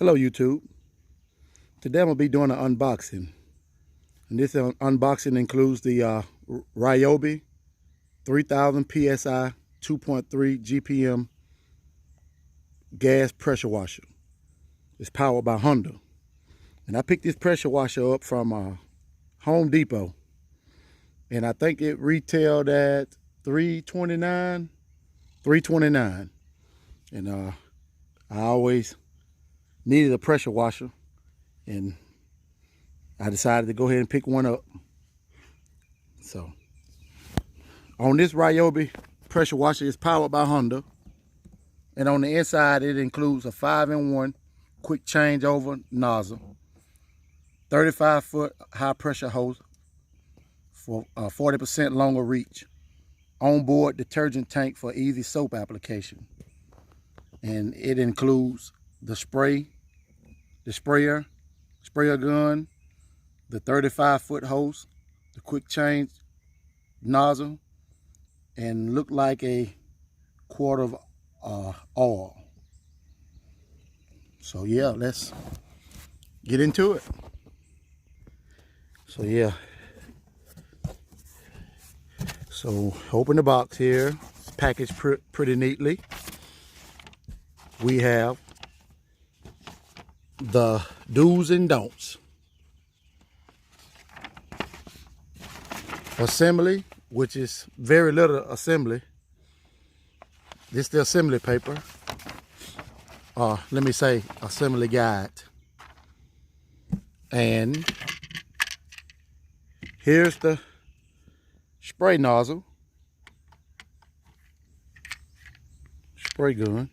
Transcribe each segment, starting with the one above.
Hello YouTube. Today I'm going to be doing an unboxing. And this unboxing includes the RYOBI 3000 PSI 2.3 GPM gas pressure washer. It's powered by Honda. And I picked this pressure washer up from Home Depot. And I think it retailed at $329. And I always needed a pressure washer, and I decided to go ahead and pick one up. So on this RYOBI pressure washer, is powered by Honda, and on the inside it includes a 5-in-1 quick changeover nozzle, 35-foot high pressure hose for 40% longer reach, onboard detergent tank for easy soap application, and it includes the sprayer gun, the 35-foot hose, the quick change nozzle, and look like a quart of oil. So yeah, let's get into it. So yeah, so open the box here. It's packaged pretty neatly. We have the do's and don'ts. Assembly, which is very little assembly. This is the assembly paper. Let me say assembly guide. And here's the spray nozzle, spray gun.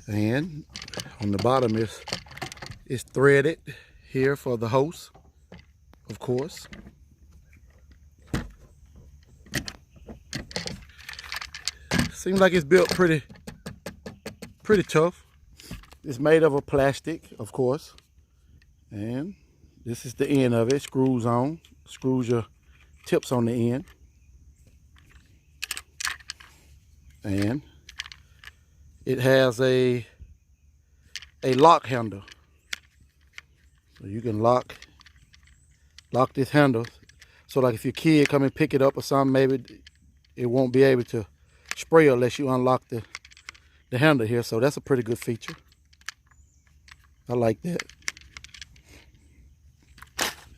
And on the bottom is threaded here for the hose, of course. Seems like it's built pretty tough. It's made of a plastic, of course. And this is the end of it. Screws on. Screws your tips on the end. And it has a lock handle, so you can lock this handle. So like if your kid come and pick it up or something, maybe it won't be able to spray unless you unlock the handle here. So that's a pretty good feature. I like that.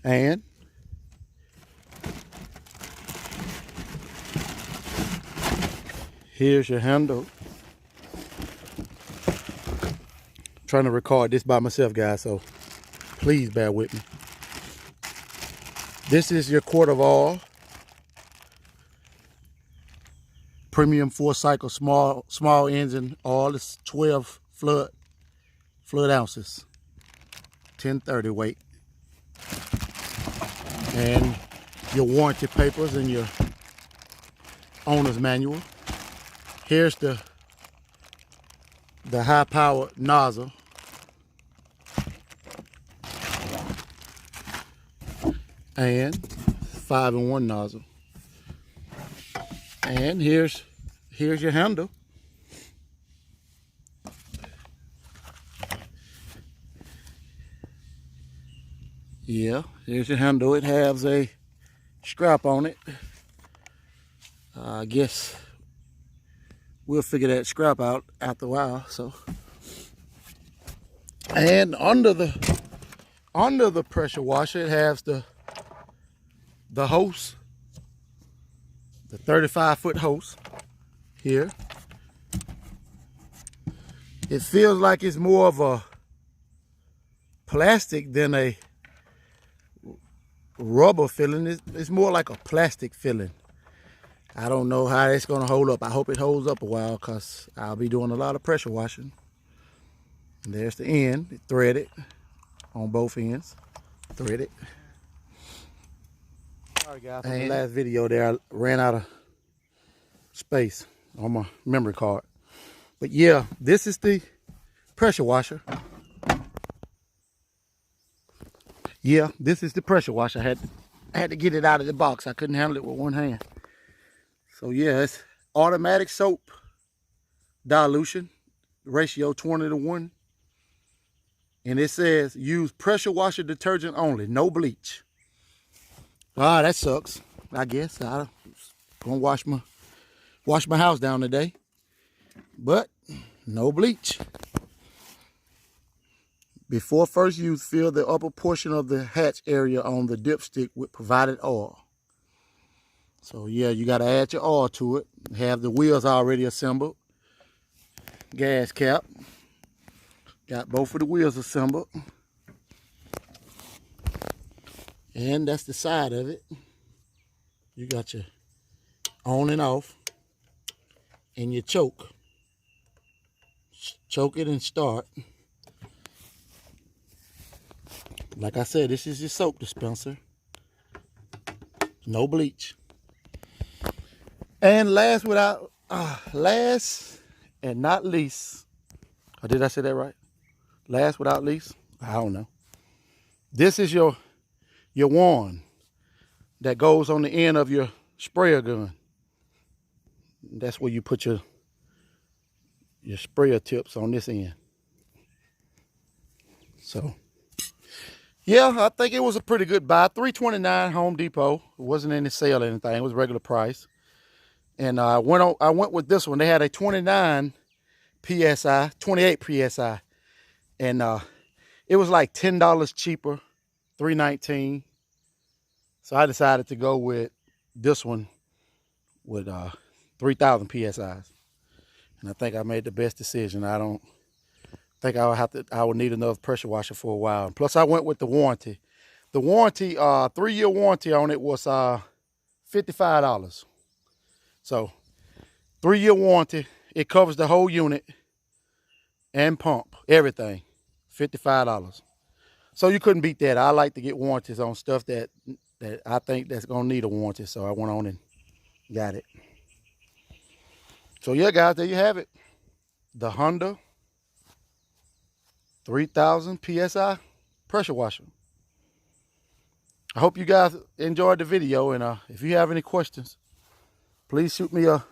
And here's your handle. Trying to record this by myself, guys, so please bear with me. This is your quart of oil, premium 4-cycle small engine oil. It's 12 flood ounces, 1030 weight, and your warranty papers and your owner's manual. Here's the high power nozzle. And 5-in-1 nozzle. And here's your handle. Yeah, here's your handle. It has a strap on it. I guess we'll figure that strap out after a while. So, and under the pressure washer, it has the hose, the 35-foot hose here. It feels like it's more of a plastic than a rubber filling. It's more like a plastic filling. I don't know how it's gonna hold up. I hope it holds up a while, because I'll be doing a lot of pressure washing. And there's the end, threaded on both ends, threaded. Sorry guys, in the last video there I ran out of space on my memory card. But yeah, this is the pressure washer. Yeah, this is the pressure washer. I had to get it out of the box. I couldn't handle it with one hand. So yeah, it's automatic soap dilution, ratio 20:1. And it says use pressure washer detergent only, no bleach. Ah, that sucks. I guess I'm gonna wash my house down today. But no bleach. Before first use, fill the upper portion of the hatch area on the dipstick with provided oil. So yeah, you gotta add your oil to it. Have the wheels already assembled. Gas cap. Got both of the wheels assembled. And that's the side of it. You got your on and off. And your choke. Choke it and start. Like I said, this is your soap dispenser. No bleach. And last and not least, or did I say that right? Last without least, I don't know. This is your wand that goes on the end of your sprayer gun. That's where you put your sprayer tips on this end. So, yeah, I think it was a pretty good buy. $3.29 Home Depot. It wasn't any sale or anything. It was regular price. And I went with this one. They had a 29 PSI, 28 PSI. And it was like $10 cheaper, $3.19. So I decided to go with this one with 3,000 PSIs. And I think I made the best decision. I don't think I would need another pressure washer for a while. And plus I went with the warranty. The warranty, 3-year warranty on it was $55. So 3-year warranty, it covers the whole unit and pump, everything, $55. So you couldn't beat that. I like to get warranties on stuff that I think that's gonna need a warranty. So I went on and got it. So yeah, guys, there you have it. The Honda 3,000 PSI pressure washer. I hope you guys enjoyed the video, and if you have any questions, please shoot the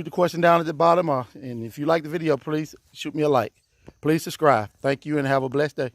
question down at the bottom, and if you like the video, please shoot me a like. Please subscribe. Thank you and have a blessed day.